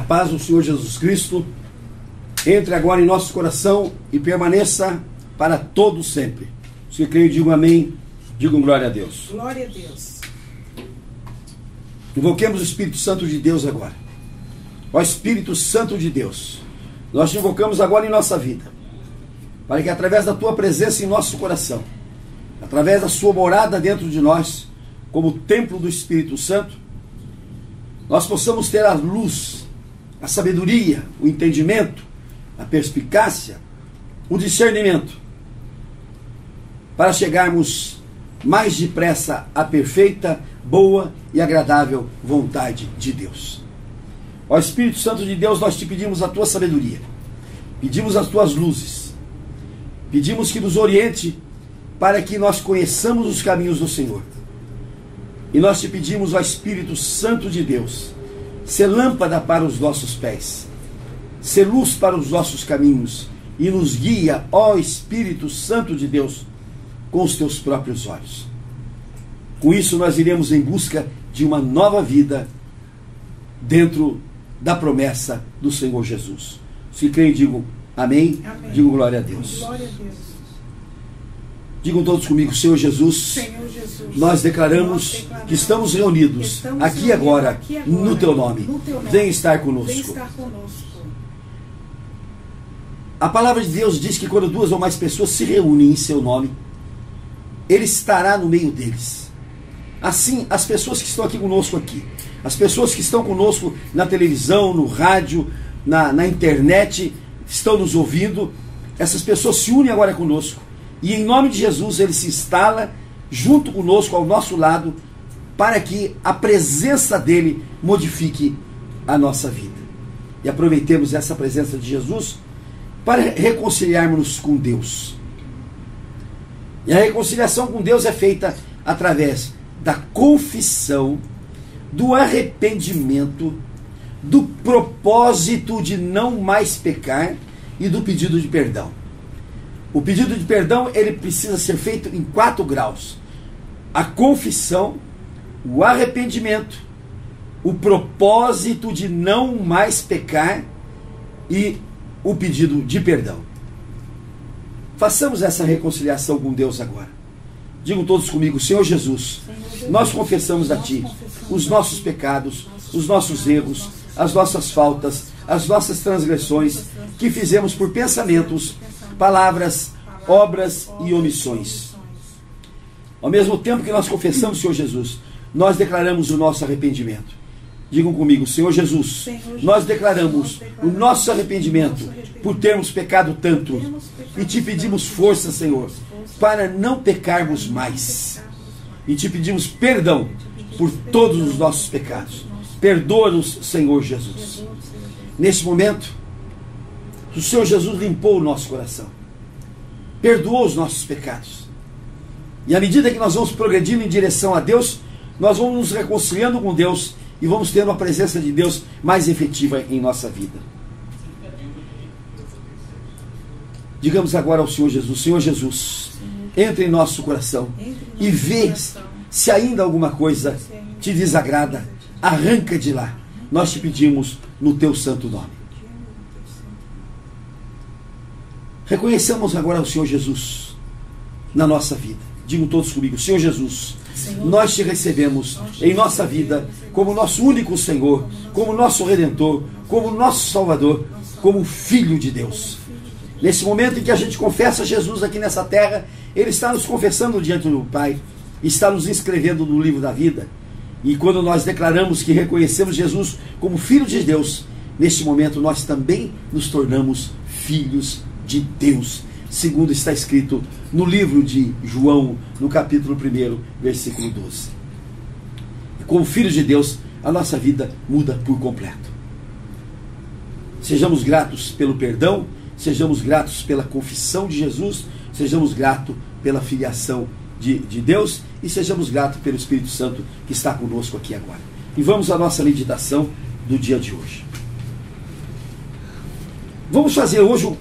paz do Senhor Jesus Cristo entre agora em nosso coração e permaneça para todo sempre. Se creio, digo amém, digo glória a Deus. Glória a Deus. Invoquemos o Espírito Santo de Deus agora. Ó Espírito Santo de Deus, nós te invocamos agora em nossa vida, para que através da tua presença em nosso coração, através da sua morada dentro de nós, como templo do Espírito Santo, nós possamos ter a luz, a sabedoria, o entendimento, a perspicácia, o discernimento, para chegarmos mais depressa à perfeita, boa e agradável vontade de Deus. Ó Espírito Santo de Deus, nós te pedimos a tua sabedoria, pedimos as tuas luzes, pedimos que nos oriente para que nós conheçamos os caminhos do Senhor. E nós te pedimos, ó Espírito Santo de Deus, ser lâmpada para os nossos pés, ser luz para os nossos caminhos, e nos guia, ó Espírito Santo de Deus, com os teus próprios olhos. Com isso nós iremos em busca de uma nova vida dentro da promessa do Senhor Jesus. Se creem, digo amém, Amém. Digo glória a Deus. Glória a Deus. Digam todos comigo, Senhor Jesus, Senhor Jesus, nós declaramos que estamos reunidos aqui agora, no teu nome. Vem estar conosco. Vem estar conosco. A palavra de Deus diz que quando duas ou mais pessoas se reúnem em seu nome, Ele estará no meio deles. Assim, as pessoas que estão aqui conosco aqui, as pessoas que estão conosco na televisão, no rádio, na internet, estão nos ouvindo, essas pessoas se unem agora conosco. E em nome de Jesus, Ele se instala junto conosco, ao nosso lado, para que a presença dEle modifique a nossa vida. E aproveitemos essa presença de Jesus para reconciliarmos com Deus. E a reconciliação com Deus é feita através da confissão, do arrependimento, do propósito de não mais pecar e do pedido de perdão. O pedido de perdão, ele precisa ser feito em 4 graus. A confissão, o arrependimento, o propósito de não mais pecar e o pedido de perdão. Façamos essa reconciliação com Deus agora. Digam todos comigo, Senhor Jesus, nós confessamos a Ti os nossos pecados, os nossos erros, as nossas faltas, as nossas transgressões que fizemos por pensamentos, palavras, obras e omissões. Ao mesmo tempo que nós confessamos, Senhor Jesus, nós declaramos o nosso arrependimento. Digam comigo, Senhor Jesus, nós declaramos o nosso arrependimento por termos pecado tanto e te pedimos força, Senhor, para não pecarmos mais. E te pedimos perdão por todos os nossos pecados. Perdoa-nos, Senhor Jesus. Neste momento, o Senhor Jesus limpou o nosso coração, perdoou os nossos pecados. E à medida que nós vamos progredindo em direção a Deus, nós vamos nos reconciliando com Deus e vamos tendo a presença de Deus mais efetiva em nossa vida. Digamos agora ao Senhor Jesus, Senhor Jesus, entre em nosso coração e vê se ainda alguma coisa te desagrada, arranca de lá. Nós te pedimos no teu santo nome. Reconheçamos agora o Senhor Jesus na nossa vida. Digam todos comigo, Senhor Jesus, nós te recebemos em nossa vida como nosso único Senhor, como nosso Redentor, como nosso Salvador, como Filho de Deus. Nesse momento em que a gente confessa Jesus aqui nessa terra, Ele está nos confessando diante do Pai, está nos inscrevendo no livro da vida. E quando nós declaramos que reconhecemos Jesus como Filho de Deus, neste momento nós também nos tornamos filhos de Deus, segundo está escrito no livro de João, no capítulo 1, versículo 12. E como filhos de Deus, a nossa vida muda por completo. Sejamos gratos pelo perdão, sejamos gratos pela confissão de Jesus, sejamos gratos pela filiação de Deus e sejamos gratos pelo Espírito Santo que está conosco aqui agora. E vamos à nossa meditação do dia de hoje. Vamos fazer hoje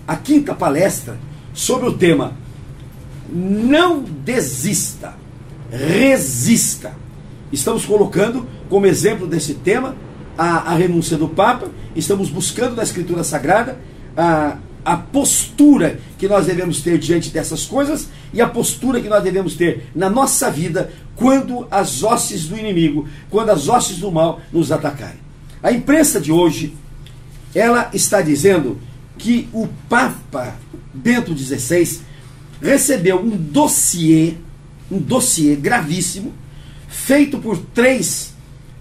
a quinta palestra sobre o tema Não desista, resista. Estamos colocando como exemplo desse tema a renúncia do Papa, estamos buscando na Escritura Sagrada a postura que nós devemos ter diante dessas coisas e a postura que nós devemos ter na nossa vida quando as hostes do inimigo, quando as hostes do mal nos atacarem. A imprensa de hoje, ela está dizendo que o Papa Bento XVI recebeu um dossiê gravíssimo, feito por 3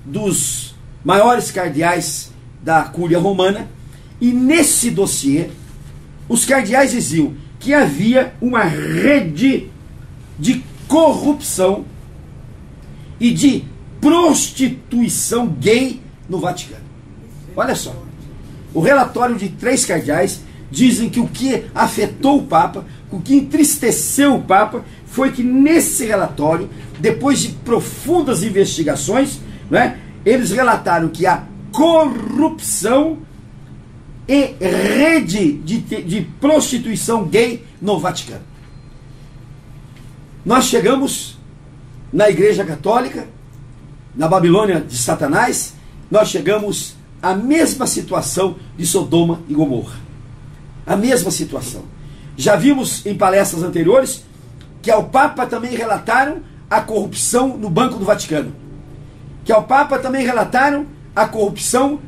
dos maiores cardeais da Cúria Romana, e nesse dossiê os cardeais diziam que havia uma rede de corrupção e de prostituição gay no Vaticano. Olha só, o relatório de 3 cardeais dizem que o que afetou o Papa, o que entristeceu o Papa, foi que nesse relatório, depois de profundas investigações, né, eles relataram que a corrupção e rede de prostituição gay no Vaticano. Nós chegamos na Igreja Católica, na Babilônia de Satanás, nós chegamos à mesma situação de Sodoma e Gomorra. A mesma situação. Já vimos em palestras anteriores que ao Papa também relataram a corrupção no Banco do Vaticano. Que ao Papa também relataram a corrupção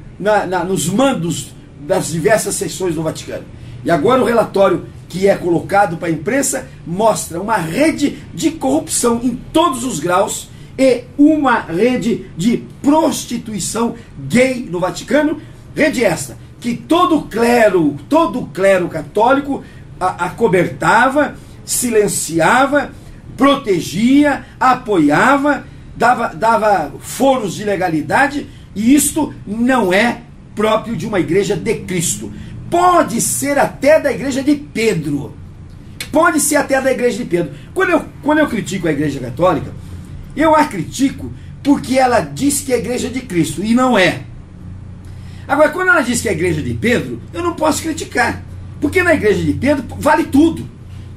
nos mandos das diversas seções do Vaticano. E agora o relatório que é colocado para a imprensa mostra uma rede de corrupção em todos os graus e uma rede de prostituição gay no Vaticano. Rede esta que todo o clero católico acobertava, silenciava, protegia, apoiava, dava foros de legalidade, e isto não é próprio de uma igreja de Cristo. Pode ser até da igreja de Pedro. Pode ser até da igreja de Pedro. Quando eu critico a igreja católica, eu a critico porque ela diz que é a igreja de Cristo, e não é. Agora, quando ela diz que é a igreja de Pedro, eu não posso criticar. Porque na igreja de Pedro vale tudo.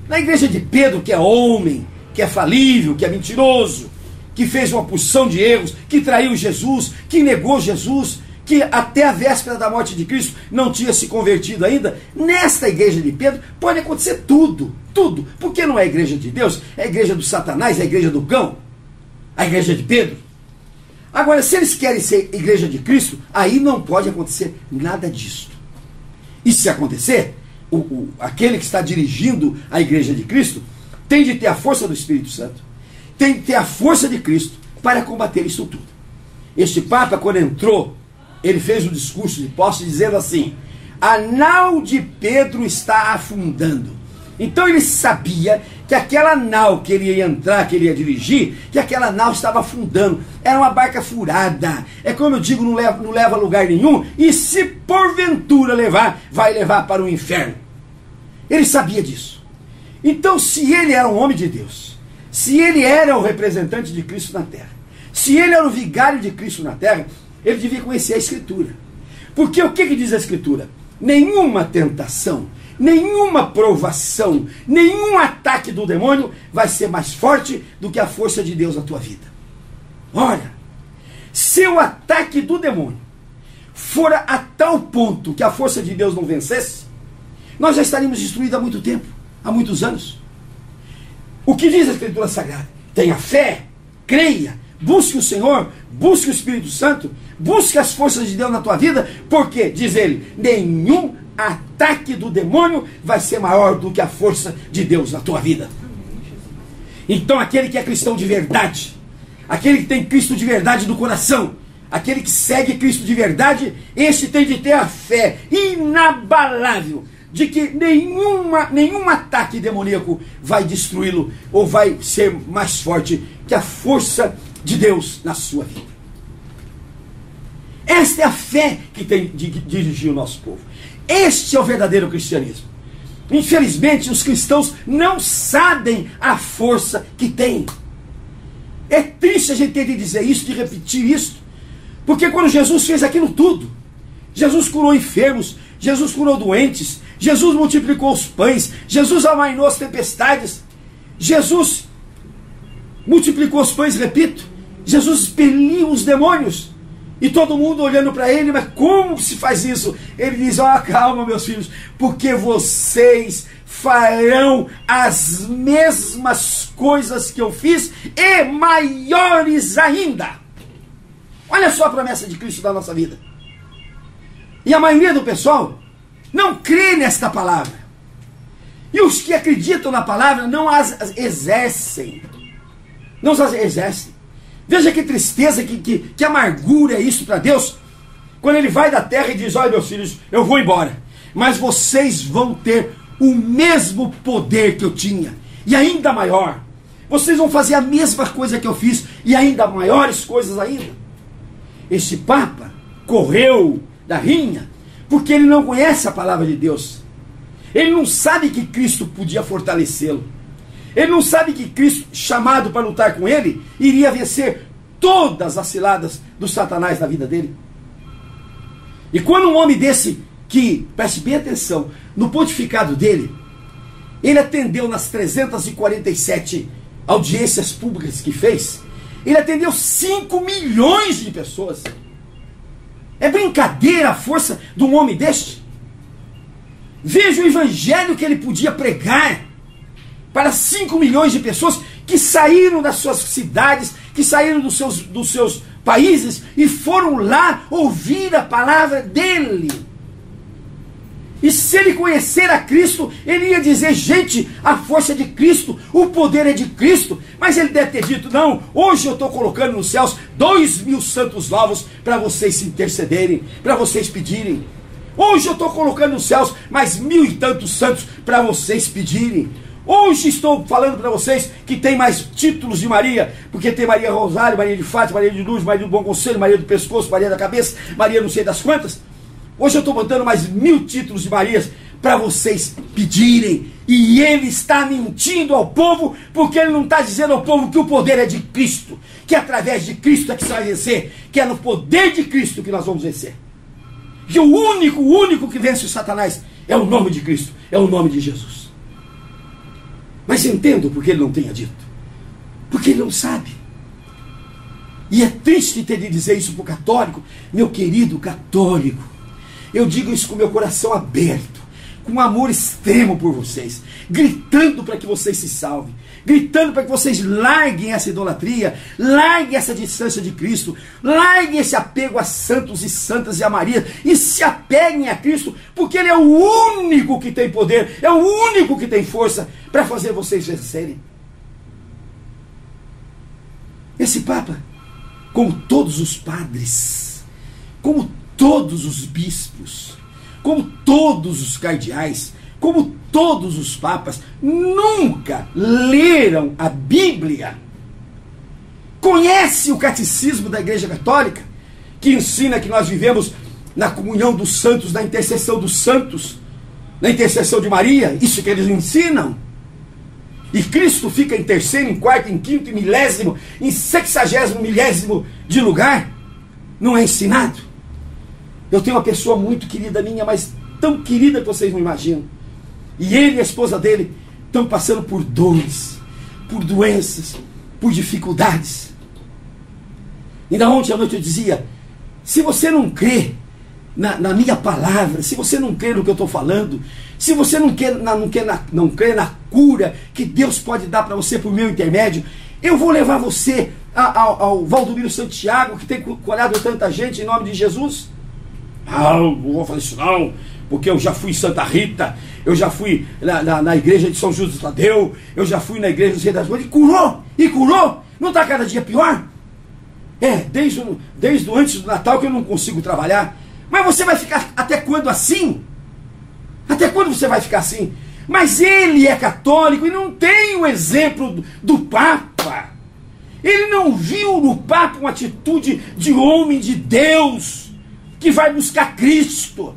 Na igreja de Pedro, que é homem, que é falível, que é mentiroso, que fez uma porção de erros, que traiu Jesus, que negou Jesus, que até a véspera da morte de Cristo não tinha se convertido ainda, nesta igreja de Pedro pode acontecer tudo, tudo. Porque não é a igreja de Deus, é a igreja do Satanás, é a igreja do cão, a igreja de Pedro. Agora, se eles querem ser igreja de Cristo, aí não pode acontecer nada disso. E se acontecer, aquele que está dirigindo a igreja de Cristo tem de ter a força do Espírito Santo, tem de ter a força de Cristo para combater isso tudo. Este Papa, quando entrou, ele fez um discurso de posse dizendo assim: a nau de Pedro está afundando. Então ele sabia que aquela nau que ele ia entrar, que ele ia dirigir, que aquela nau estava afundando. Era uma barca furada. É como eu digo, não leva a lugar nenhum. E se porventura levar, vai levar para o inferno. Ele sabia disso. Então, se ele era um homem de Deus, se ele era o representante de Cristo na terra, se ele era o vigário de Cristo na terra, ele devia conhecer a Escritura. Porque o que diz a Escritura? Nenhuma tentação, nenhuma provação, nenhum ataque do demônio vai ser mais forte do que a força de Deus na tua vida. Olha, se o ataque do demônio for a tal ponto que a força de Deus não vencesse, nós já estaríamos destruídos há muito tempo, há muitos anos. O que diz a Escritura Sagrada? Tenha fé, creia, busque o Senhor, busque o Espírito Santo, busque as forças de Deus na tua vida, porque, diz ele, nenhum ataque do demônio vai ser maior do que a força de Deus na tua vida. Então aquele que é cristão de verdade, aquele que tem Cristo de verdade no coração, aquele que segue Cristo de verdade, esse tem de ter a fé inabalável de que nenhum ataque demoníaco vai destruí-lo ou vai ser mais forte que a força de Deus na sua vida. Esta é a fé que tem de dirigir o nosso povo. Este é o verdadeiro cristianismo. Infelizmente, os cristãos não sabem a força que têm. É triste a gente ter de dizer isso, de repetir isso, porque quando Jesus fez aquilo tudo, Jesus curou enfermos, Jesus curou doentes, Jesus multiplicou os pães, Jesus amainou as tempestades, Jesus multiplicou os pães, repito, Jesus expeliu os demônios. E todo mundo olhando para ele, mas como se faz isso? Ele diz, ó, calma meus filhos, porque vocês farão as mesmas coisas que eu fiz e maiores ainda. Olha só a promessa de Cristo da nossa vida. E a maioria do pessoal não crê nesta palavra. E os que acreditam na palavra não as exercem. Não as exercem. Veja que tristeza, que amargura é isso para Deus, quando ele vai da terra e diz, olha meus filhos, eu vou embora, mas vocês vão ter o mesmo poder que eu tinha, e ainda maior. Vocês vão fazer a mesma coisa que eu fiz, e ainda maiores coisas ainda. Este Papa correu da rinha, porque ele não conhece a palavra de Deus. Ele não sabe que Cristo podia fortalecê-lo. Ele não sabe que Cristo, chamado para lutar com ele, iria vencer todas as ciladas do Satanás na vida dele. E quando um homem desse, que, preste bem atenção, no pontificado dele, ele atendeu nas 347 audiências públicas que fez, ele atendeu 5 milhões de pessoas. É brincadeira a força de um homem deste? Veja o evangelho que ele podia pregar para 5 milhões de pessoas que saíram das suas cidades, que saíram dos seus países e foram lá ouvir a palavra dele. E se ele conhecer a Cristo, ele ia dizer, gente, a força é de Cristo, o poder é de Cristo. Mas ele deve ter dito, não, hoje eu estou colocando nos céus 2.000 santos novos para vocês se intercederem, para vocês pedirem. Hoje eu estou colocando nos céus mais 1.000 e tantos santos para vocês pedirem. Hoje estou falando para vocês que tem mais títulos de Maria, porque tem Maria Rosário, Maria de Fátima, Maria de Lourdes, Maria do Bom Conselho, Maria do Pescoço, Maria da Cabeça, Maria não sei das quantas. Hoje eu estou botando mais 1.000 títulos de Marias para vocês pedirem. E ele está mentindo ao povo, porque ele não está dizendo ao povo que o poder é de Cristo, que através de Cristo é que você vai vencer, que é no poder de Cristo que nós vamos vencer. Que o único que vence o Satanás é o nome de Cristo, é o nome de Jesus. Mas entendo porque ele não tenha dito. Porque ele não sabe. E é triste ter de dizer isso para o católico. Meu querido católico, eu digo isso com meu coração aberto, com um amor extremo por vocês, gritando para que vocês se salvem, gritando para que vocês larguem essa idolatria, larguem essa distância de Cristo, larguem esse apego a santos e santas e a Maria, e se apeguem a Cristo, porque Ele é o único que tem poder, é o único que tem força para fazer vocês vencerem. Esse Papa, como todos os padres, como todos os bispos, como todos os cardeais, como todos os papas, nunca leram a Bíblia. Conhece o catecismo da Igreja Católica, que ensina que nós vivemos na comunhão dos santos, na intercessão dos santos, na intercessão de Maria, isso que eles ensinam. E Cristo fica em terceiro, em quarto, em quinto, em milésimo, em 60º milésimo de lugar. Não é ensinado. Eu tenho uma pessoa muito querida minha, mas tão querida que vocês não imaginam. E ele e a esposa dele estão passando por dores, por doenças, por dificuldades. Ainda ontem à noite eu dizia, se você não crê na minha palavra, se você não crê no que eu estou falando, se você não crê na cura que Deus pode dar para você por meu intermédio, eu vou levar você ao Valdomiro Santiago, que tem curado tanta gente em nome de Jesus. Não vou fazer isso não, porque eu já fui em Santa Rita, eu já fui na igreja de São Judas Tadeu, eu já fui na igreja do Rei das Mães, e curou, não está cada dia pior? Desde antes do Natal que eu não consigo trabalhar. Mas você vai ficar até quando assim? Até quando você vai ficar assim? Mas ele é católico e não tem o exemplo do Papa. Ele não viu no Papa uma atitude de homem de Deus, que vai buscar Cristo,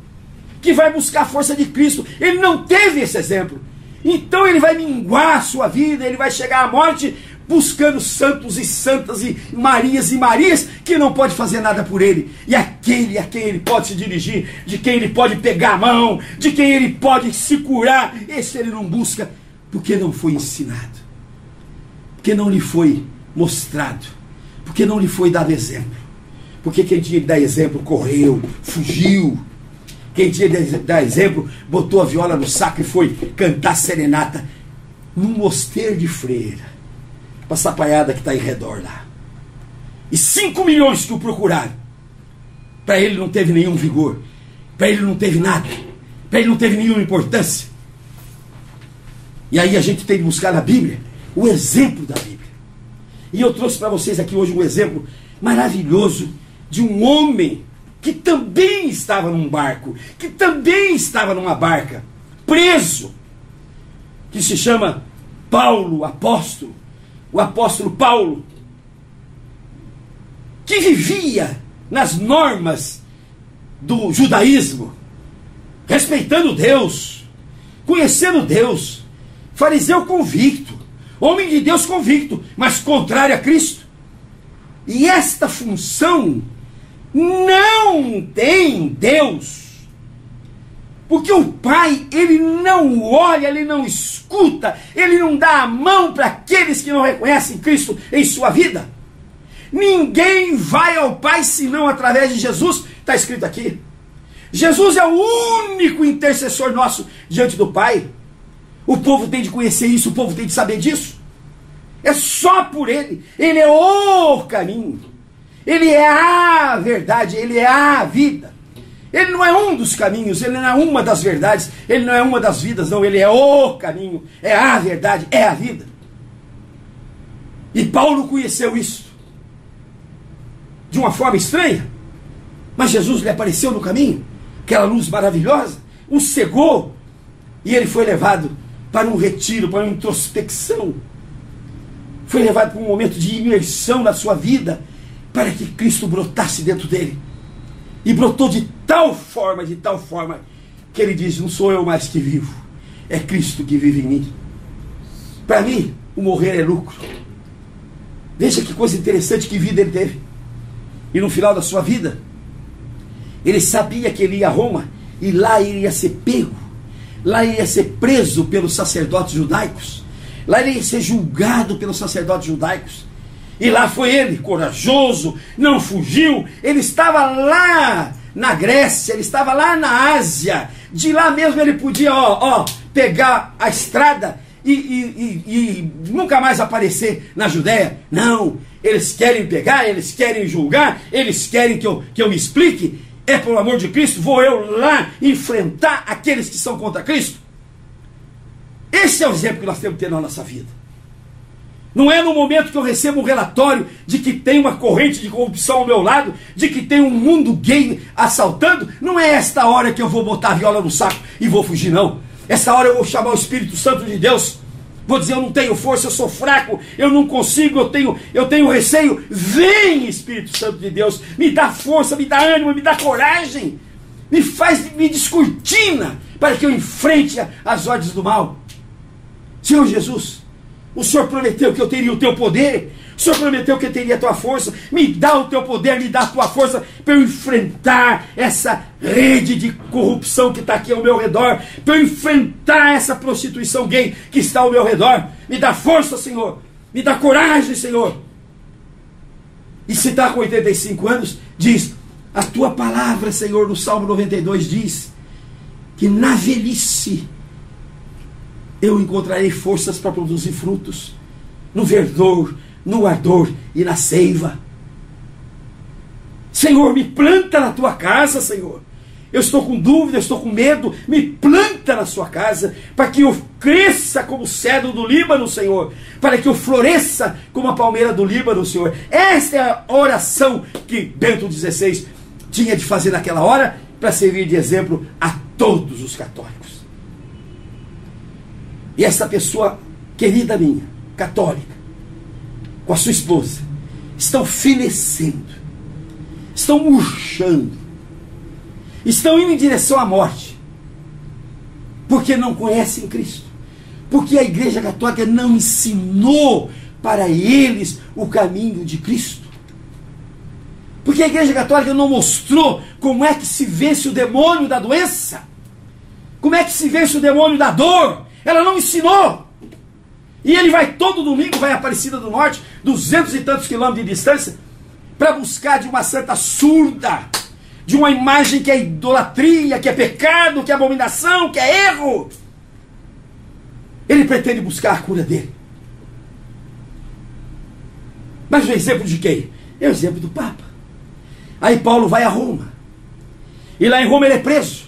que vai buscar a força de Cristo. Ele não teve esse exemplo. Então ele vai minguar a sua vida, ele vai chegar à morte buscando santos e santas e Marias que não pode fazer nada por ele. E aquele a quem ele pode se dirigir, de quem ele pode pegar a mão, de quem ele pode se curar, esse ele não busca, porque não foi ensinado, porque não lhe foi mostrado, porque não lhe foi dado exemplo, Porque quem tinha de dar exemplo correu, fugiu. Quem tinha de dar exemplo botou a viola no saco e foi cantar serenata num mosteiro de freira, para essa paiada que está em redor lá. E 5 milhões que o procuraram, para ele não teve nenhum vigor, para ele não teve nada, para ele não teve nenhuma importância. E aí a gente tem que buscar na Bíblia o exemplo da Bíblia. E eu trouxe para vocês aqui hoje um exemplo maravilhoso de um homem que também estava num barco, que também estava numa barca, preso, que se chama Paulo, apóstolo, o apóstolo Paulo, que vivia nas normas do judaísmo, respeitando Deus, conhecendo Deus, fariseu convicto, homem de Deus convicto, mas contrário a Cristo. E esta função não tem Deus, porque o Pai, ele não olha, ele não escuta, ele não dá a mão para aqueles que não reconhecem Cristo em sua vida. Ninguém vai ao Pai senão através de Jesus, está escrito aqui. Jesus é o único intercessor nosso diante do Pai. O povo tem de conhecer isso, o povo tem de saber disso. É só por Ele. Ele é o caminho. Ele é a verdade, Ele é a vida. Ele não é um dos caminhos, Ele não é uma das verdades, Ele não é uma das vidas, não. Ele é o caminho, é a verdade, é a vida. E Paulo conheceu isso de uma forma estranha, mas Jesus lhe apareceu no caminho, aquela luz maravilhosa, o cegou, e ele foi levado para um retiro, para uma introspecção. Foi levado para um momento de imersão na sua vida, para que Cristo brotasse dentro dele. E brotou de tal forma, que ele diz: não sou eu mais que vivo, é Cristo que vive em mim. Para mim, o morrer é lucro. Veja que coisa interessante, que vida ele teve. E no final da sua vida, ele sabia que ele ia a Roma, e lá ele ia ser pego, lá ele ia ser preso pelos sacerdotes judaicos, lá ele ia ser julgado pelos sacerdotes judaicos. E lá foi ele, corajoso, não fugiu. Ele estava lá na Grécia, ele estava lá na Ásia. De lá mesmo ele podia pegar a estrada e nunca mais aparecer na Judéia. Não, eles querem pegar, eles querem julgar, eles querem que eu me explique. É pelo amor de Cristo, vou eu lá enfrentar aqueles que são contra Cristo. Esse é o exemplo que nós temos que ter na nossa vida. Não é no momento que eu recebo um relatório de que tem uma corrente de corrupção ao meu lado, de que tem um mundo gay assaltando. Não é esta hora que eu vou botar a viola no saco e vou fugir, não. Esta hora eu vou chamar o Espírito Santo de Deus. Vou dizer: eu não tenho força, eu sou fraco, eu não consigo, eu tenho receio. Vem, Espírito Santo de Deus, me dá força, me dá ânimo, me dá coragem. Me descortina para que eu enfrente as ordens do mal. Senhor Jesus, o Senhor prometeu que eu teria o teu poder, o Senhor prometeu que eu teria a tua força. Me dá o teu poder, me dá a tua força para eu enfrentar essa rede de corrupção que está aqui ao meu redor, para eu enfrentar essa prostituição gay que está ao meu redor. Me dá força, Senhor, me dá coragem, Senhor. E se está com 85 anos, diz: a tua palavra, Senhor, no Salmo 92 diz que na velhice eu encontrarei forças para produzir frutos, no verdor, no ardor e na seiva. Senhor, me planta na tua casa, Senhor. Eu estou com dúvida, eu estou com medo. Me planta na sua casa, para que eu cresça como o cedro do Líbano, Senhor, para que eu floresça como a palmeira do Líbano, Senhor. Esta é a oração que Bento XVI tinha de fazer naquela hora, para servir de exemplo a todos os católicos. E essa pessoa querida minha, católica, com a sua esposa, estão fenecendo, estão murchando, estão indo em direção à morte, porque não conhecem Cristo, porque a Igreja Católica não ensinou para eles o caminho de Cristo, porque a Igreja Católica não mostrou como é que se vence o demônio da doença, como é que se vence o demônio da dor. Ela não ensinou. E ele vai todo domingo, vai a Aparecida do Norte, 200 e tantos quilômetros de distância, para buscar de uma santa surda, de uma imagem que é idolatria, que é pecado, que é abominação, que é erro. Ele pretende buscar a cura dele. Mas o exemplo de quem? É o exemplo do Papa. Aí Paulo vai a Roma. E lá em Roma ele é preso.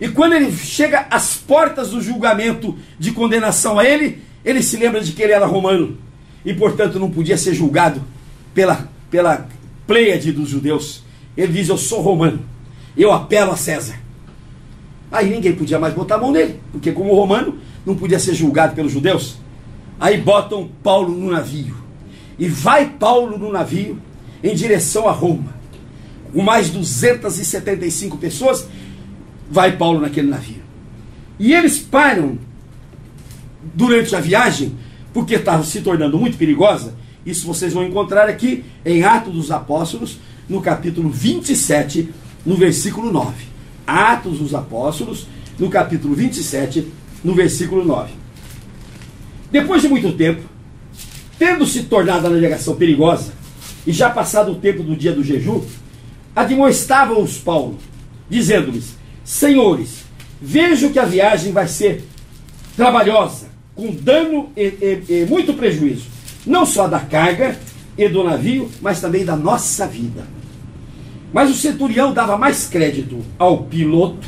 E quando ele chega às portas do julgamento de condenação a ele, ele se lembra de que ele era romano. E portanto não podia ser julgado pela pleiade dos judeus. Ele diz: eu sou romano, eu apelo a César. Aí ninguém podia mais botar a mão nele, porque como romano não podia ser julgado pelos judeus. Aí botam Paulo no navio. E vai Paulo no navio em direção a Roma. Com mais 275 pessoas, vai Paulo naquele navio. E eles param durante a viagem, porque estava se tornando muito perigosa. Isso vocês vão encontrar aqui em Atos dos Apóstolos, no capítulo 27, no versículo 9. Atos dos Apóstolos, no capítulo 27, no versículo 9. Depois de muito tempo, tendo se tornado a navegação perigosa, e já passado o tempo do dia do jejum, admoestavam-os Paulo, dizendo-lhes: senhores, vejo que a viagem vai ser trabalhosa, com dano e muito prejuízo, não só da carga e do navio, mas também da nossa vida. Mas o centurião dava mais crédito ao piloto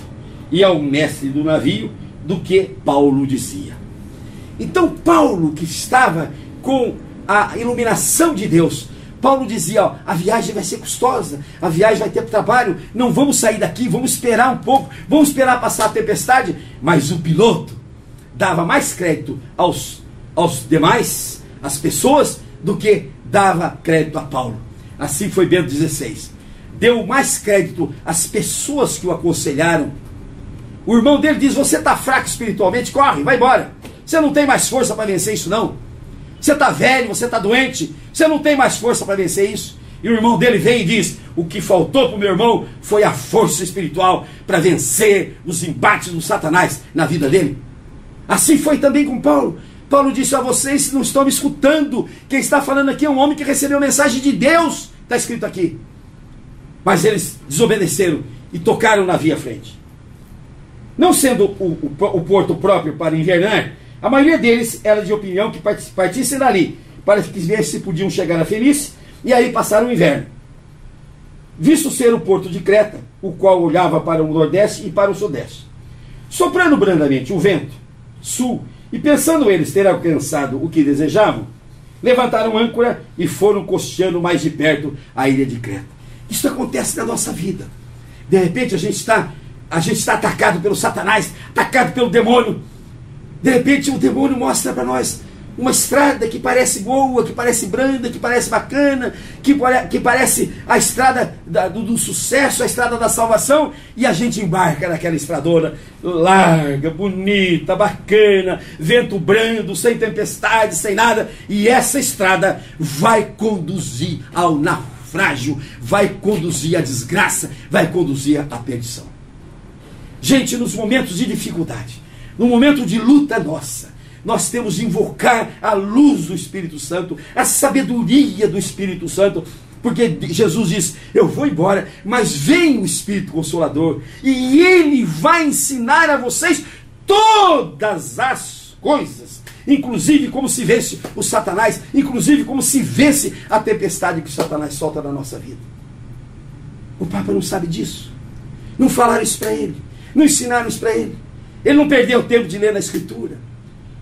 e ao mestre do navio do que Paulo dizia. Então Paulo, que estava com a iluminação de Deus, Paulo dizia: ó, a viagem vai ser custosa, a viagem vai ter trabalho, não vamos sair daqui, vamos esperar um pouco, vamos esperar passar a tempestade. Mas o piloto dava mais crédito aos demais, às pessoas, do que dava crédito a Paulo. Assim foi Bento XVI. Deu mais crédito às pessoas que o aconselharam. O irmão dele diz: você está fraco espiritualmente, corre, vai embora. Você não tem mais força para vencer isso não. Você está velho, você está doente, você não tem mais força para vencer isso. E o irmão dele vem e diz: o que faltou para o meu irmão foi a força espiritual para vencer os embates do Satanás na vida dele. Assim foi também com Paulo. Paulo disse: a vocês não estão me escutando, quem está falando aqui é um homem que recebeu a mensagem de Deus, está escrito aqui. Mas eles desobedeceram e tocaram o navio à frente. Não sendo o porto próprio para invernar, a maioria deles era de opinião que partissem dali, para que ver se podiam chegar a Fenícia, e aí passaram o inverno. Visto ser o porto de Creta, o qual olhava para o nordeste e para o sudeste. Soprando brandamente o vento sul, e pensando eles ter alcançado o que desejavam, levantaram âncora e foram costeando mais de perto a ilha de Creta. Isso acontece na nossa vida. De repente a gente está atacado pelo Satanás, atacado pelo demônio. De repente o demônio mostra para nós uma estrada que parece boa, que parece branda, que parece bacana, que parece a estrada do sucesso, a estrada da salvação, e a gente embarca naquela estradona larga, bonita, bacana, vento brando, sem tempestade, sem nada, e essa estrada vai conduzir ao naufrágio, vai conduzir à desgraça, vai conduzir à perdição. Gente, nos momentos de dificuldade, no momento de luta nossa, nós temos de invocar a luz do Espírito Santo, a sabedoria do Espírito Santo, porque Jesus diz: eu vou embora, mas vem o Espírito Consolador, e Ele vai ensinar a vocês todas as coisas, inclusive como se vence o Satanás, inclusive como se vence a tempestade que o Satanás solta na nossa vida. O Papa não sabe disso, não falaram isso para ele, não ensinaram isso para ele. Ele não perdeu tempo de ler na Escritura.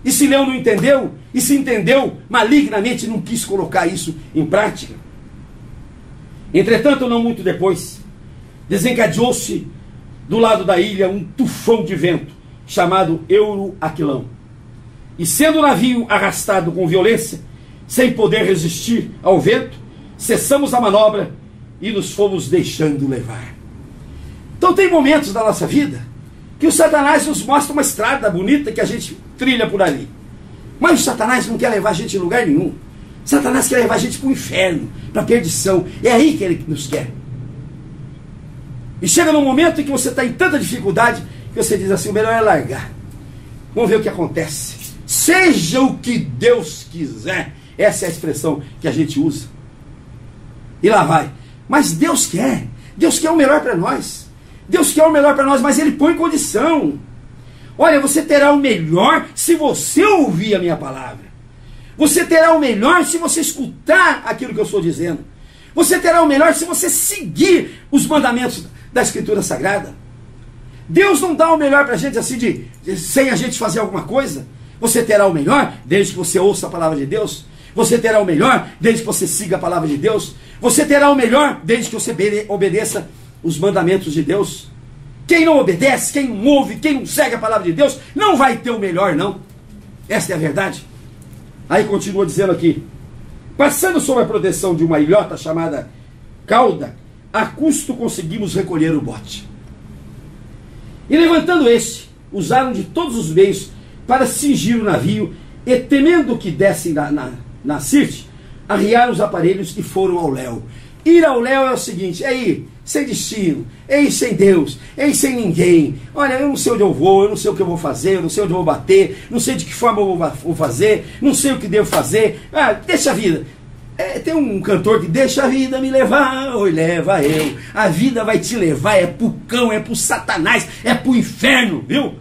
E se leu, não entendeu. E se entendeu, malignamente não quis colocar isso em prática. Entretanto, não muito depois, desencadeou-se do lado da ilha um tufão de vento, chamado Euroaquilão. E sendo o navio arrastado com violência, sem poder resistir ao vento, cessamos a manobra e nos fomos deixando levar. Então tem momentos da nossa vida que o Satanás nos mostra uma estrada bonita que a gente trilha por ali. Mas o Satanás não quer levar a gente em lugar nenhum. Satanás quer levar a gente para o inferno, para a perdição. É aí que ele nos quer. E chega num momento em que você está em tanta dificuldade que você diz assim: o melhor é largar. Vamos ver o que acontece. Seja o que Deus quiser. Essa é a expressão que a gente usa. E lá vai. Mas Deus quer o melhor para nós. Deus quer o melhor para nós, mas Ele põe condição. Olha, você terá o melhor se você ouvir a minha palavra. Você terá o melhor se você escutar aquilo que eu estou dizendo. Você terá o melhor se você seguir os mandamentos da Escritura Sagrada. Deus não dá o melhor para a gente assim sem a gente fazer alguma coisa. Você terá o melhor desde que você ouça a palavra de Deus. Você terá o melhor desde que você siga a palavra de Deus. Você terá o melhor desde que você obedeça os mandamentos de Deus. Quem não obedece, quem não ouve, quem não segue a palavra de Deus, não vai ter o melhor, não. Esta é a verdade. Aí continua dizendo aqui: passando sob a proteção de uma ilhota chamada cauda, a custo conseguimos recolher o bote. E levantando este, usaram de todos os meios para cingir o navio, e temendo que dessem na Sirte, arriaram os aparelhos e foram ao léu. Ir ao léu é o seguinte: é ir sem destino, é ir sem Deus, é ir sem ninguém. Olha, eu não sei onde eu vou, eu não sei o que eu vou fazer, eu não sei onde eu vou bater, não sei de que forma eu vou fazer, não sei o que devo fazer. Deixa a vida. Tem um cantor que deixa a vida me levar, oi, leva eu. A vida vai te levar, é pro cão, é pro Satanás, é pro inferno, viu?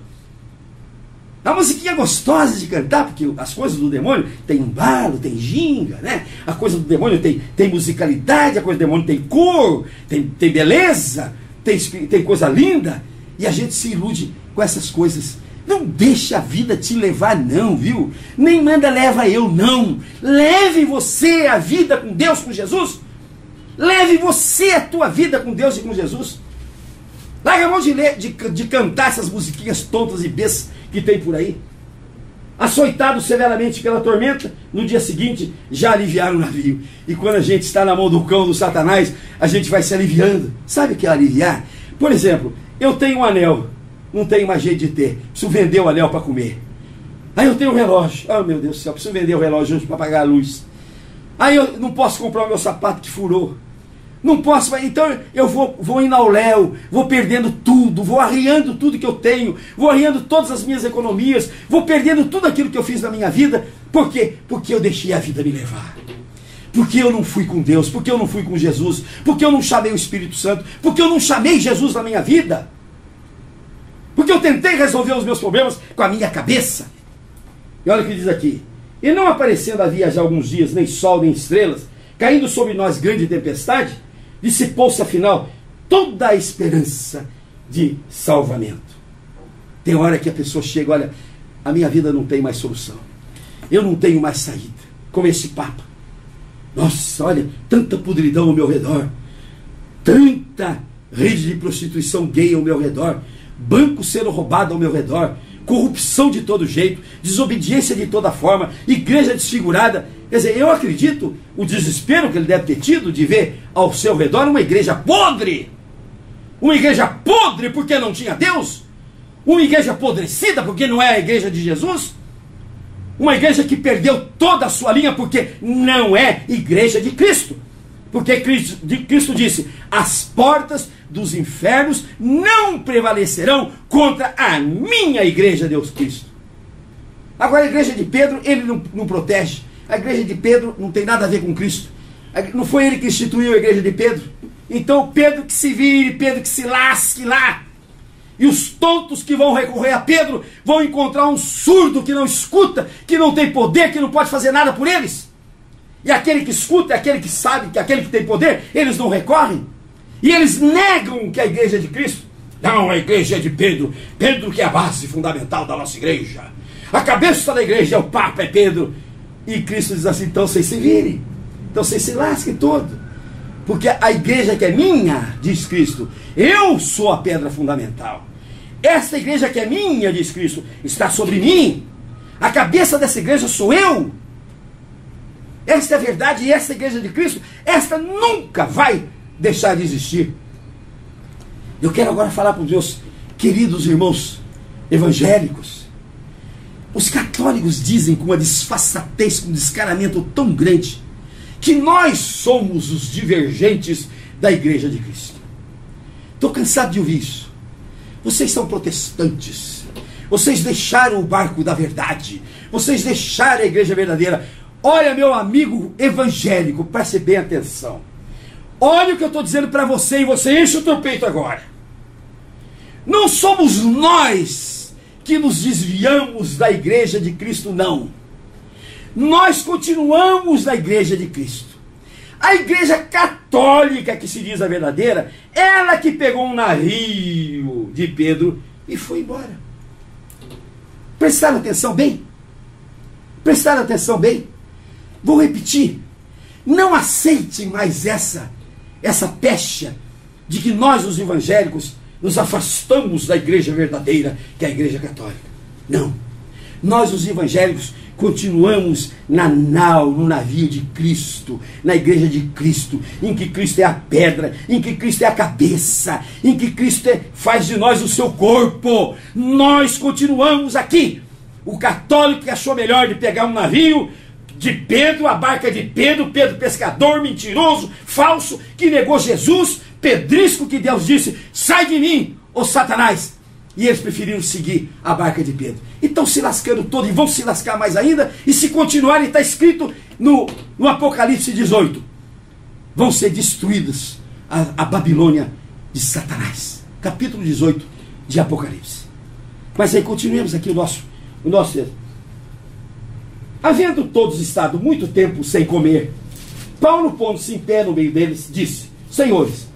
A musiquinha gostosa de cantar, porque as coisas do demônio tem embalo, tem ginga, né? A coisa do demônio tem musicalidade, a coisa do demônio tem cor, tem beleza, tem coisa linda, e a gente se ilude com essas coisas. Não deixa a vida te levar, não, viu? Nem manda leva eu, não. Leve você a vida com Deus, com Jesus. Leve você a tua vida com Deus e com Jesus. Larga a mão de cantar essas musiquinhas tontas e bestas que tem por aí. Açoitados severamente pela tormenta, no dia seguinte já aliviaram o navio. E quando a gente está na mão do cão, do Satanás, a gente vai se aliviando. Sabe o que é aliviar? Por exemplo, eu tenho um anel, não tenho mais jeito de ter, preciso vender o anel para comer. Aí eu tenho um relógio, oh meu Deus do céu, preciso vender o relógio hoje para pagar a luz. Aí eu não posso comprar o meu sapato que furou. Não posso, então eu vou indo ao léu, vou perdendo tudo, vou arriando tudo que eu tenho, vou arriando todas as minhas economias, vou perdendo tudo aquilo que eu fiz na minha vida. Por quê? Porque eu deixei a vida me levar. Porque eu não fui com Deus, porque eu não fui com Jesus, porque eu não chamei o Espírito Santo, porque eu não chamei Jesus na minha vida. Porque eu tentei resolver os meus problemas com a minha cabeça. E olha o que diz aqui: e não aparecendo havia já alguns dias, nem sol, nem estrelas, caindo sobre nós grande tempestade, dissipou-se afinal toda a esperança de salvamento. Tem hora que a pessoa chega, olha, a minha vida não tem mais solução, eu não tenho mais saída, como esse Papa. Nossa, olha, tanta podridão ao meu redor, tanta rede de prostituição gay ao meu redor, banco sendo roubado ao meu redor, corrupção de todo jeito, desobediência de toda forma, igreja desfigurada. Quer dizer, eu acredito o desespero que ele deve ter tido de ver ao seu redor uma igreja podre. Uma igreja podre porque não tinha Deus. Uma igreja apodrecida porque não é a igreja de Jesus. Uma igreja que perdeu toda a sua linha porque não é igreja de Cristo. Porque Cristo disse: as portas dos infernos não prevalecerão contra a minha igreja, Deus Cristo. Agora a igreja de Pedro, ele não protege. A igreja de Pedro não tem nada a ver com Cristo. Não foi ele que instituiu a igreja de Pedro. Então Pedro que se vire, Pedro que se lasque lá. E os tontos que vão recorrer a Pedro vão encontrar um surdo que não escuta, que não tem poder, que não pode fazer nada por eles. E aquele que escuta, aquele que sabe, que aquele que tem poder, eles não recorrem. E eles negam que a igreja é de Cristo. Não, a igreja é de Pedro. Pedro que é a base fundamental da nossa igreja. A cabeça da igreja é o Papa, é Pedro. E Cristo diz assim: então vocês se virem, então vocês se lasquem todo. Porque a igreja que é minha, diz Cristo, eu sou a pedra fundamental. Esta igreja que é minha, diz Cristo, está sobre mim. A cabeça dessa igreja sou eu. Esta é a verdade, e esta igreja de Cristo, esta nunca vai deixar de existir. Eu quero agora falar para os meus queridos irmãos evangélicos. Os católicos dizem com uma disfarçatez, com um descaramento tão grande, que nós somos os divergentes da igreja de Cristo. Estou cansado de ouvir isso. Vocês são protestantes. Vocês deixaram o barco da verdade. Vocês deixaram a igreja verdadeira. Olha, meu amigo evangélico, preste bem atenção. Olha o que eu estou dizendo para você, e você enche o teu peito agora. Não somos nós que nos desviamos da igreja de Cristo, não. Nós continuamos na igreja de Cristo. A igreja católica, que se diz a verdadeira, ela que pegou um navio de Pedro e foi embora. Prestaram atenção bem? Prestaram atenção bem? Vou repetir. Não aceitem mais essa pecha de que nós, os evangélicos, nos afastamos da igreja verdadeira, que é a igreja católica. Não. Nós, os evangélicos, continuamos no navio de Cristo, na igreja de Cristo, em que Cristo é a pedra, em que Cristo é a cabeça, em que Cristo faz de nós o seu corpo. Nós continuamos aqui. O católico que achou melhor de pegar um navio de Pedro, a barca de Pedro, Pedro pescador, mentiroso, falso, que negou Jesus, pedrisco, que Deus disse, sai de mim, ô Satanás. E eles preferiram seguir a barca de Pedro. E estão se lascando todo, e vão se lascar mais ainda, e se continuarem, está escrito no Apocalipse 18, vão ser destruídas a Babilônia de Satanás. Capítulo 18 de Apocalipse. Mas aí continuemos aqui o nosso havendo todos estado muito tempo sem comer, Paulo, pondo-se em pé no meio deles, disse: Senhores,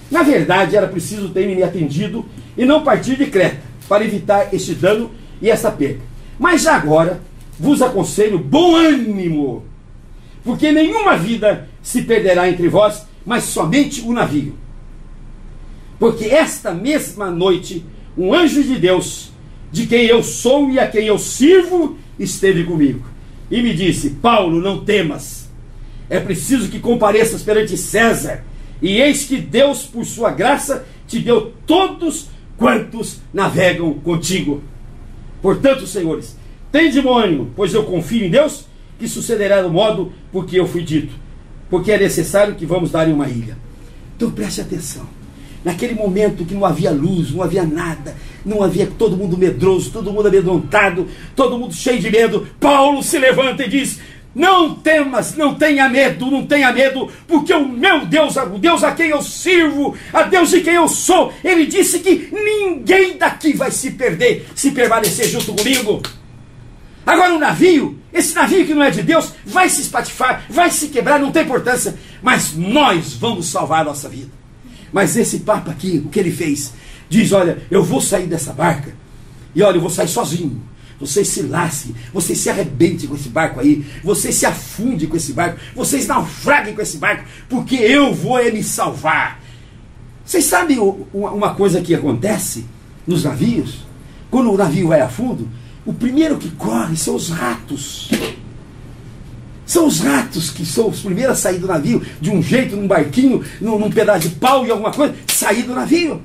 na verdade era preciso ter me atendido e não partir de Creta, para evitar este dano e esta perda. Mas já agora vos aconselho bom ânimo, porque nenhuma vida se perderá entre vós, mas somente o navio. Porque esta mesma noite um anjo de Deus, de quem eu sou e a quem eu sirvo, esteve comigo e me disse: Paulo, não temas, é preciso que compareças perante César, e eis que Deus, por sua graça, te deu todos quantos navegam contigo. Portanto, senhores, tende bom ânimo, pois eu confio em Deus, que sucederá do modo porque eu fui dito, porque é necessário que vamos dar em uma ilha. Então preste atenção. Naquele momento que não havia luz, não havia nada, não havia, todo mundo medroso, todo mundo amedrontado, todo mundo cheio de medo, Paulo se levanta e diz: não temas, não tenha medo, porque o meu Deus, o Deus a quem eu sirvo, a Deus de quem eu sou, ele disse que ninguém daqui vai se perder, se permanecer junto comigo. Agora o navio, esse navio que não é de Deus, vai se espatifar, vai se quebrar, não tem importância, mas nós vamos salvar a nossa vida. Mas esse Papa aqui, o que ele fez? Diz: olha, eu vou sair dessa barca, e olha, eu vou sair sozinho. Vocês se lasquem, vocês se arrebentem com esse barco aí, vocês se afundem com esse barco, vocês naufraguem com esse barco, porque eu vou me salvar. Vocês sabem uma coisa que acontece nos navios? Quando o navio vai a fundo, o primeiro que corre são os ratos. São os ratos que são os primeiros a sair do navio, de um jeito, num barquinho, num pedaço de pau e alguma coisa, sair do navio.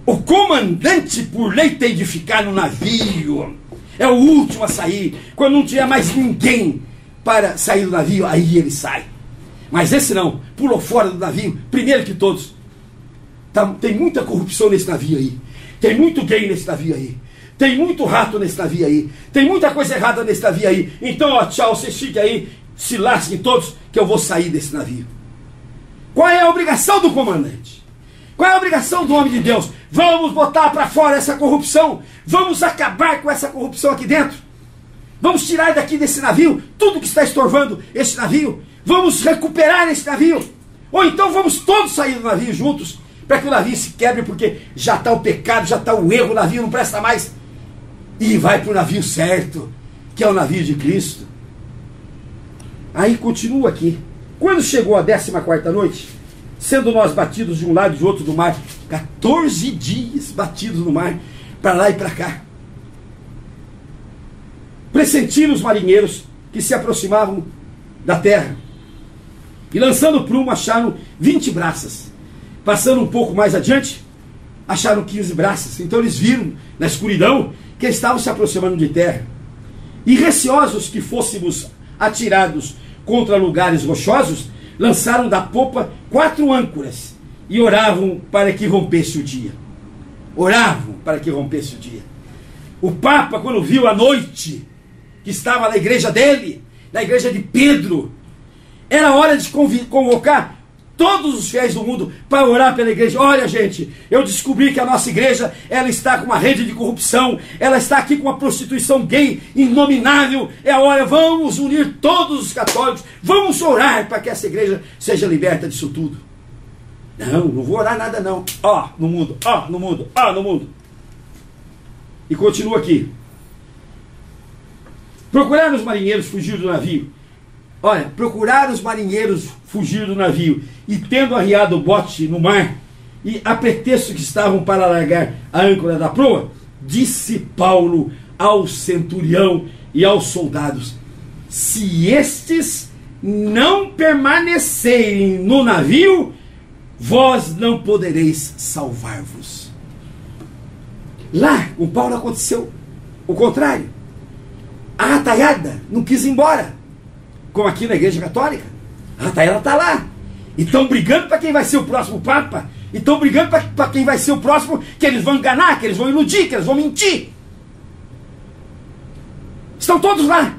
O comandante, por lei, tem de ficar no navio. É o último a sair. Quando não tiver mais ninguém para sair do navio, aí ele sai. Mas esse não, pulou fora do navio, primeiro que todos. Tem muita corrupção nesse navio aí. Tem muito gay nesse navio aí. Tem muito rato nesse navio aí. Tem muita coisa errada nesse navio aí. Então, ó, tchau, vocês fiquem aí, se lasquem todos, que eu vou sair desse navio. Qual é a obrigação do comandante? Qual é a obrigação do homem de Deus? Vamos botar para fora essa corrupção. Vamos acabar com essa corrupção aqui dentro. Vamos tirar daqui desse navio tudo que está estorvando esse navio. Vamos recuperar esse navio. Ou então vamos todos sair do navio juntos, para que o navio se quebre, porque já está o pecado, já está o erro, o navio não presta mais. E vai para o navio certo, que é o navio de Cristo. Aí continua aqui. Quando chegou a 14ª noite, sendo nós batidos de um lado e de outro do mar, 14 dias batidos no mar, para lá e para cá, pressentiram os marinheiros que se aproximavam da terra, e lançando prumo acharam 20 braças. Passando um pouco mais adiante, acharam 15 braças. Então eles viram na escuridão que estavam se aproximando de terra, e receosos que fôssemos atirados contra lugares rochosos, lançaram da popa 4 âncoras e oravam para que rompesse o dia. Oravam para que rompesse o dia. O Papa, quando viu a noite que estava na igreja dele, na igreja de Pedro, era hora de convocar todos os fiéis do mundo para orar pela igreja. Olha, gente, eu descobri que a nossa igreja, ela está com uma rede de corrupção, ela está aqui com uma prostituição gay inominável. É a hora, vamos unir todos os católicos, vamos orar para que essa igreja seja liberta disso tudo. Não vou orar nada não. Ó, no mundo, ó, no mundo, ó, no mundo. E continua aqui. Procuraram os marinheiros fugir do navio. Olha, procuraram os marinheiros fugir do navio, e tendo arriado o bote no mar, e a pretexto que estavam para largar a âncora da proa, disse Paulo ao centurião e aos soldados: se estes não permanecerem no navio, vós não podereis salvar-vos. Lá com Paulo aconteceu o contrário. A rataiada não quis ir embora, como aqui na Igreja Católica. A rataiada está lá. E estão brigando para quem vai ser o próximo Papa. E estão brigando para quem vai ser o próximo, que eles vão enganar, que eles vão iludir, que eles vão mentir. Estão todos lá.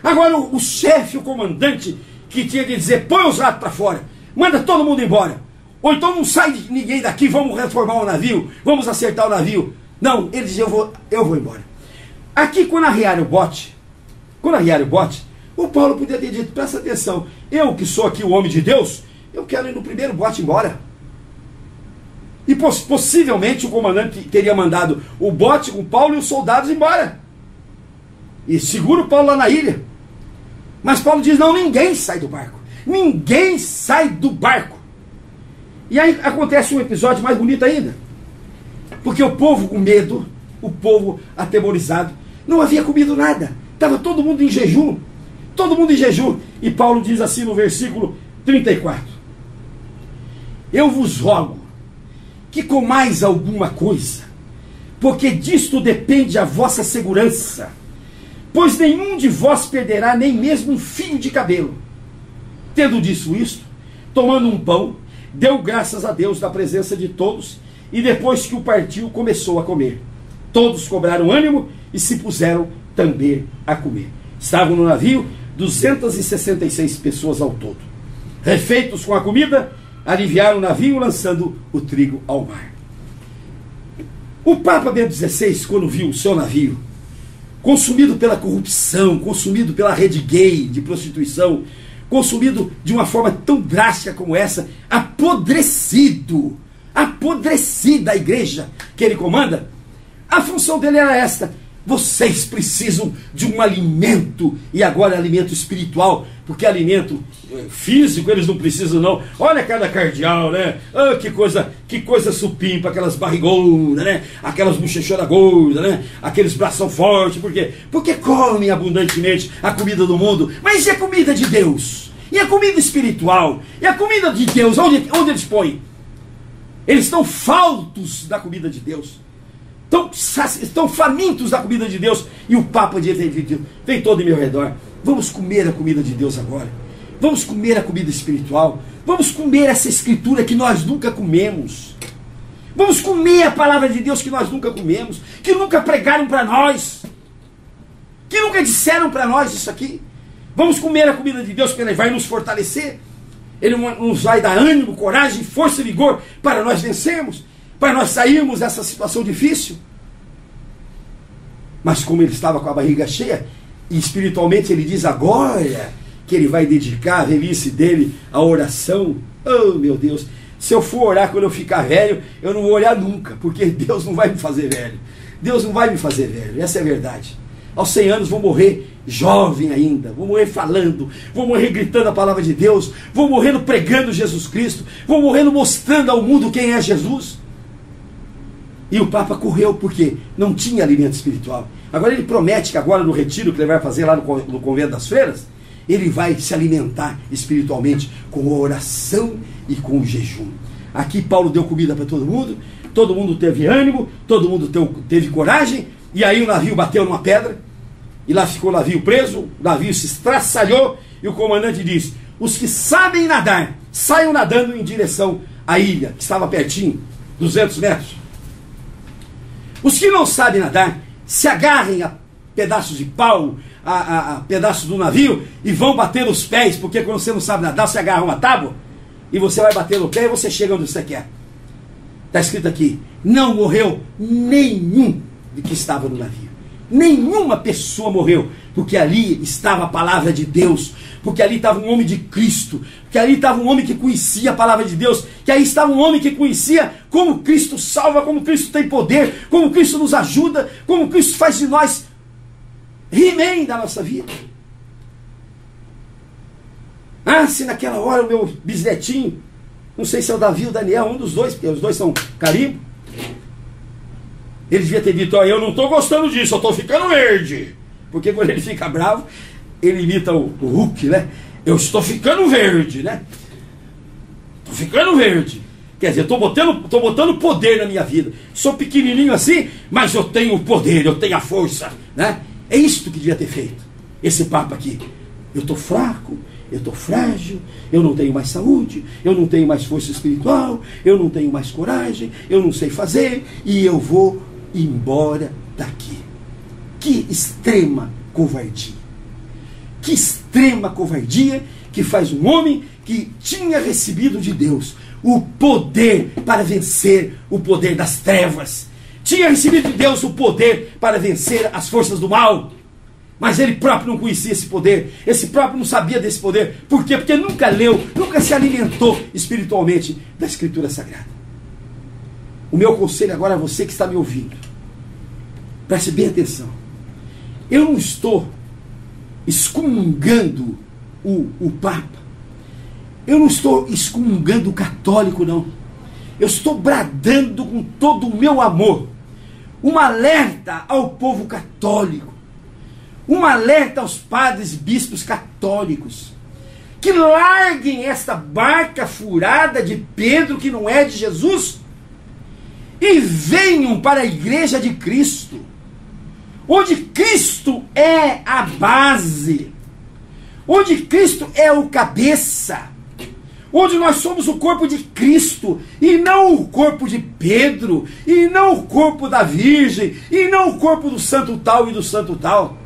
Agora o chefe, o comandante, que tinha que dizer: põe os ratos para fora, manda todo mundo embora. Ou então não sai ninguém daqui, vamos reformar o navio, vamos acertar o navio. Não, ele dizia: eu vou embora. Aqui, quando arriaram o bote, o Paulo podia ter dito: presta atenção, eu que sou aqui o homem de Deus, eu quero ir no primeiro bote embora. E possivelmente o comandante teria mandado o bote com Paulo e os soldados embora. E segura o Paulo lá na ilha. Mas Paulo diz: não, ninguém sai do barco. Ninguém sai do barco. E aí acontece um episódio mais bonito ainda. Porque o povo com medo, o povo atemorizado, não havia comido nada. Estava todo mundo em jejum. Todo mundo em jejum. E Paulo diz assim no versículo 34: eu vos rogo que comais alguma coisa, porque disto depende a vossa segurança. Pois nenhum de vós perderá nem mesmo um fio de cabelo. Tendo dito isto, tomando um pão, deu graças a Deus na presença de todos, e depois que o partiu, começou a comer. Todos cobraram ânimo e se puseram também a comer. Estavam no navio 266 pessoas ao todo. Refeitos com a comida, aliviaram o navio, lançando o trigo ao mar. O Papa Bento XVI, quando viu o seu navio consumido pela corrupção, consumido pela rede gay de prostituição, consumido de uma forma tão drástica como essa, apodrecida a igreja que ele comanda, a função dele era esta: vocês precisam de um alimento, e agora alimento espiritual, porque alimento físico eles não precisam não. Olha cada cardeal, né? Oh, que coisa supimpa, aquelas barrigonas, né? Aquelas bochechonas gordas, né? Aqueles bração fortes. Por quê? Porque comem abundantemente a comida do mundo. Mas e a comida de Deus? E a comida espiritual? E a comida de Deus? Onde eles põem? Eles estão faltos da comida de Deus. Estão famintos da comida de Deus. E o Papa vem todo em meu redor: vamos comer a comida de Deus agora. Vamos comer a comida espiritual. Vamos comer essa escritura que nós nunca comemos. Vamos comer a palavra de Deus que nós nunca comemos, que nunca pregaram para nós, que nunca disseram para nós isso aqui. Vamos comer a comida de Deus, porque Ele vai nos fortalecer. Ele nos vai dar ânimo, coragem, força e vigor para nós vencermos, para nós sairmos dessa situação difícil. Mas como ele estava com a barriga cheia, e espiritualmente ele diz agora que ele vai dedicar a velhice dele à oração. Oh meu Deus, se eu for orar quando eu ficar velho, eu não vou orar nunca, porque Deus não vai me fazer velho. Deus não vai me fazer velho, essa é a verdade. Aos 100 anos vou morrer jovem ainda, vou morrer falando, vou morrer gritando a palavra de Deus, vou morrendo pregando Jesus Cristo, vou morrendo mostrando ao mundo quem é Jesus. E o Papa correu porque não tinha alimento espiritual. Agora ele promete que agora no retiro que ele vai fazer lá no convento das freiras, ele vai se alimentar espiritualmente com a oração e com o jejum. Aqui Paulo deu comida para todo mundo teve ânimo, todo mundo teve coragem, e aí o navio bateu numa pedra, e lá ficou o navio preso, o navio se estraçalhou, e o comandante diz: os que sabem nadar, saiam nadando em direção à ilha, que estava pertinho, 200 metros. Os que não sabem nadar, se agarrem a pedaços de pau, a pedaços do navio, e vão bater os pés, porque quando você não sabe nadar, você agarra uma tábua, e você vai bater no pé e você chega onde você quer. Está escrito aqui, não morreu nenhum de que estava no navio. Nenhuma pessoa morreu, porque ali estava a palavra de Deus, porque ali estava um homem de Cristo, porque ali estava um homem que conhecia a palavra de Deus, que aí estava um homem que conhecia como Cristo salva, como Cristo tem poder, como Cristo nos ajuda, como Cristo faz de nós He-Man da nossa vida. Ah, se naquela hora o meu bisnetinho, não sei se é o Davi ou o Daniel, um dos dois, porque os dois são carimbo, ele devia ter dito, eu não estou gostando disso, eu estou ficando verde. Porque quando ele fica bravo, ele imita o Hulk, né? Eu estou ficando verde, né? Estou ficando verde. Quer dizer, estou botando poder na minha vida. Sou pequenininho assim, mas eu tenho o poder, eu tenho a força, né? É isso que devia ter feito. Esse papo aqui. Eu estou fraco, eu estou frágil, eu não tenho mais saúde, eu não tenho mais força espiritual, eu não tenho mais coragem, eu não sei fazer, e eu vou embora daqui. Que extrema covardia. Que extrema covardia que faz um homem que tinha recebido de Deus o poder para vencer o poder das trevas. Tinha recebido de Deus o poder para vencer as forças do mal. Mas ele próprio não conhecia esse poder. Esse próprio não sabia desse poder. Por quê? Porque nunca leu, nunca se alimentou espiritualmente da Escritura Sagrada. O meu conselho agora a você que está me ouvindo. Preste bem atenção. Eu não estou excomungando o Papa. Eu não estou excomungando o católico, não. Eu estou bradando com todo o meu amor um alerta ao povo católico, um alerta aos padres e bispos católicos, que larguem esta barca furada de Pedro, que não é de Jesus, e venham para a igreja de Cristo, onde Cristo é a base, onde Cristo é o cabeça, onde nós somos o corpo de Cristo, e não o corpo de Pedro, e não o corpo da Virgem, e não o corpo do santo tal e do santo tal.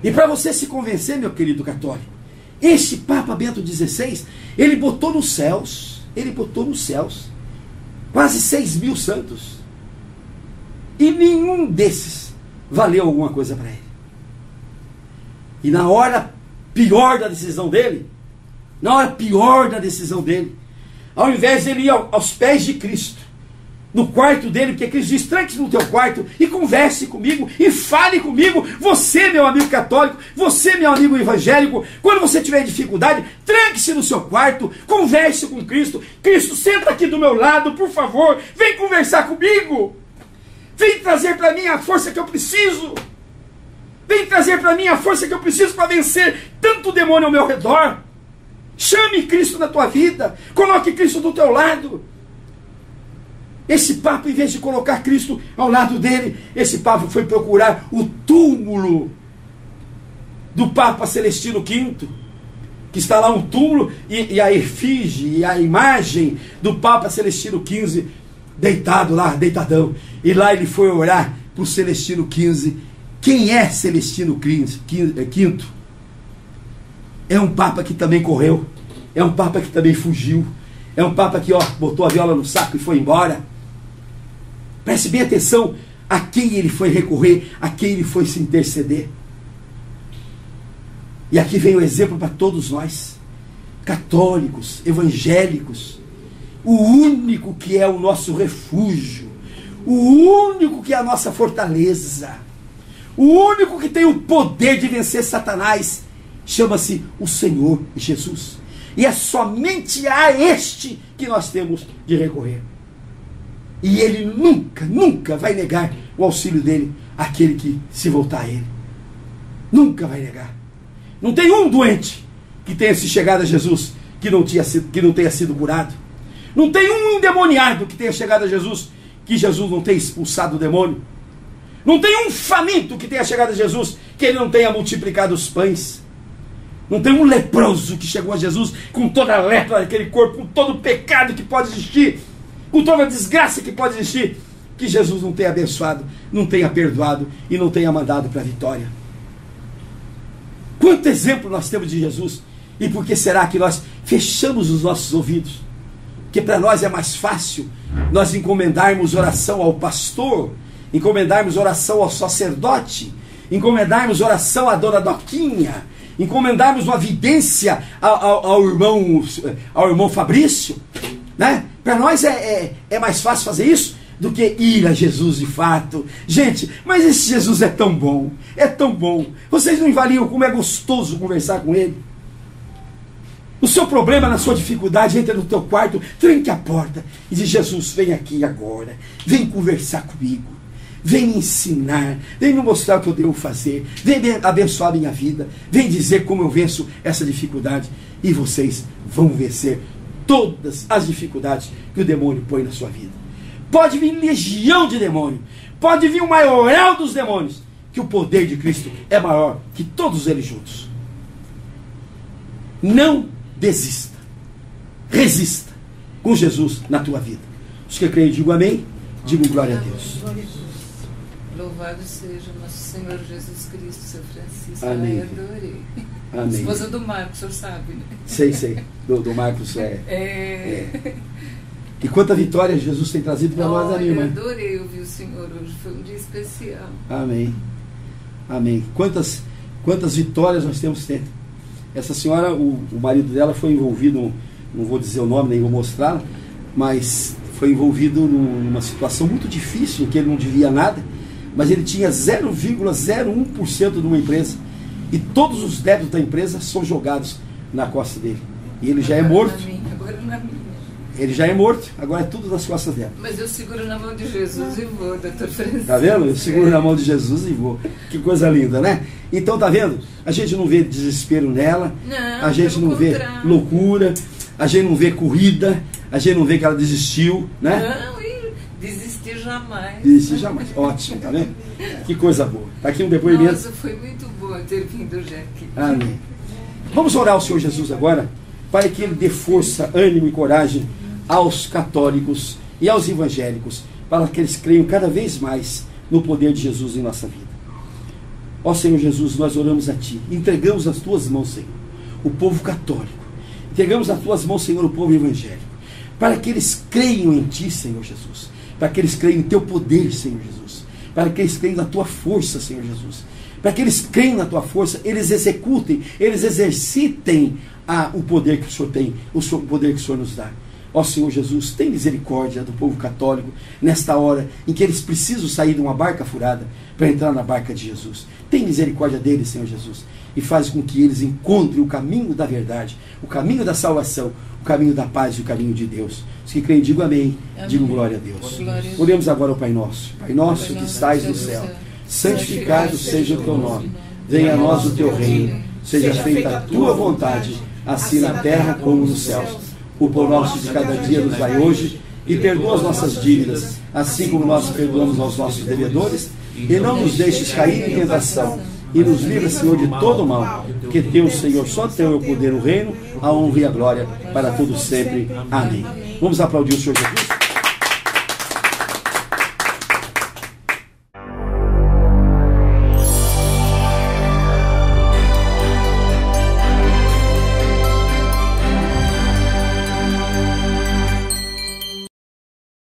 E para você se convencer, meu querido católico, este Papa Bento XVI, ele botou nos céus, quase 6.000 santos, e nenhum desses valeu alguma coisa para ele. E na hora pior da decisão dele, ao invés de ele ir aos pés de Cristo, no quarto dele, porque Cristo diz, tranque-se no teu quarto e converse comigo, e fale comigo, você meu amigo católico, você meu amigo evangélico, quando você tiver dificuldade, tranque-se no seu quarto, converse com Cristo. Cristo, senta aqui do meu lado, por favor, vem conversar comigo, vem trazer para mim a força que eu preciso, vem trazer para mim a força que eu preciso para vencer tanto demônio ao meu redor. Chame Cristo na tua vida, coloque Cristo do teu lado. Esse Papa, em vez de colocar Cristo ao lado dele, esse Papa foi procurar o túmulo do Papa Celestino V, que está lá um túmulo, e a efígie, e a imagem do Papa Celestino XV, deitado lá, deitadão. E lá ele foi orar para o Celestino XV. Quem é Celestino V? É um Papa que também correu, é um Papa que também fugiu, é um Papa que botou a viola no saco e foi embora. Preste bem atenção a quem ele foi recorrer, a quem ele foi se interceder. E aqui vem o exemplo para todos nós, católicos, evangélicos. O único que é o nosso refúgio, o único que é a nossa fortaleza, o único que tem o poder de vencer Satanás, chama-se o Senhor Jesus. E é somente a este que nós temos de recorrer. E ele nunca, nunca vai negar o auxílio dele àquele que se voltar a ele. Nunca vai negar. Não tem um doente que tenha se chegado a Jesus que não tenha sido curado. Não tem um endemoniado que tenha chegado a Jesus que Jesus não tenha expulsado o demônio. Não tem um faminto que tenha chegado a Jesus que ele não tenha multiplicado os pães. Não tem um leproso que chegou a Jesus com toda a lepra daquele corpo, com todo o pecado que pode existir, com toda a desgraça que pode existir, que Jesus não tenha abençoado, não tenha perdoado e não tenha mandado para a vitória. Quanto exemplo nós temos de Jesus, E por que será que nós fechamos os nossos ouvidos? Porque para nós é mais fácil nós encomendarmos oração ao pastor, encomendarmos oração ao sacerdote, encomendarmos oração à dona Doquinha, encomendarmos uma vidência ao irmão Fabrício, né? Para nós é mais fácil fazer isso do que ir a Jesus de fato. Gente, mas esse Jesus é tão bom, é tão bom. Vocês não avaliam como é gostoso conversar com ele? O seu problema, na sua dificuldade, entra no teu quarto, tranque a porta e diz: Jesus, vem aqui agora, vem conversar comigo, vem me ensinar, vem me mostrar o que eu devo fazer, vem abençoar a minha vida, vem dizer como eu venço essa dificuldade, e vocês vão vencer todas as dificuldades que o demônio põe na sua vida. Pode vir legião de demônio, pode vir o maioral dos demônios, que o poder de Cristo é maior que todos eles juntos. Não desista, resista com Jesus na tua vida. Os que creem, digo amém, digo glória a Deus. Louvado seja nosso Senhor Jesus Cristo, seu Francisco. Amém. Ai, adorei. Amém. Esposa do Marcos, o senhor sabe, né? Sei. Do Marcos E quanta vitória Jesus tem trazido para nós, né, minha irmã? Eu adorei ouvir o Senhor hoje, foi um dia especial. Amém. Amém. Quantas vitórias nós temos tendo. Essa senhora, o marido dela foi envolvido, não vou dizer o nome, nem vou mostrar, mas foi envolvido numa situação muito difícil, em que ele não devia nada, mas ele tinha 0,01% de uma empresa, e todos os débitos da empresa são jogados na costa dele. E ele já é morto. Agora na minha. Ele já é morto, agora é tudo nas costas dela. Mas eu seguro na mão de Jesus e vou, doutor Francisco. Tá vendo? Eu seguro na mão de Jesus e vou. Que coisa linda, né? Então, tá vendo? A gente não vê desespero nela, Não, a gente não vê loucura, a gente não vê corrida, a gente não vê que ela desistiu, né? Não, e desistir jamais. Desistir jamais. Ótimo, tá vendo? Que coisa boa. Tá aqui um depoimento. Nossa, foi muito bom ter vindo hoje aqui. Amém. Vamos orar ao Senhor Jesus agora, para que Ele dê força, ânimo e coragem aos católicos e aos evangélicos, para que eles creiam cada vez mais no poder de Jesus em nossa vida. Ó Senhor Jesus, nós oramos a Ti, entregamos nas Tuas mãos, Senhor, o povo católico, entregamos nas Tuas mãos, Senhor, o povo evangélico, para que eles creiam em Ti, Senhor Jesus, para que eles creiam em Teu poder, Senhor Jesus, para que eles creiam na Tua força, Senhor Jesus, para que eles creiam na Tua força, eles executem, eles exercitem o poder que o Senhor tem, o poder que o Senhor nos dá. Ó Senhor Jesus, tem misericórdia do povo católico nesta hora em que eles precisam sair de uma barca furada para entrar na barca de Jesus. Tem misericórdia deles, Senhor Jesus, e faz com que eles encontrem o caminho da verdade, o caminho da salvação, o caminho da paz e o caminho de Deus. Os que creem, digo amém, digo glória a Deus. Glória. Oremos agora ao Pai Nosso. Pai nosso que estais no céu, santificado seja o Teu nome. Venha a nós o Teu reino, seja feita a Tua vontade, assim na terra como nos céus. O pão nosso de cada dia nos dai hoje, e perdoa as nossas dívidas, assim como nós perdoamos aos nossos devedores, e não nos deixes cair em tentação, e nos livra, Senhor, de todo mal, porque Teu, Senhor, só Teu é o poder, o reino, a honra e a glória, para todos sempre. Amém. Vamos aplaudir o Senhor Jesus?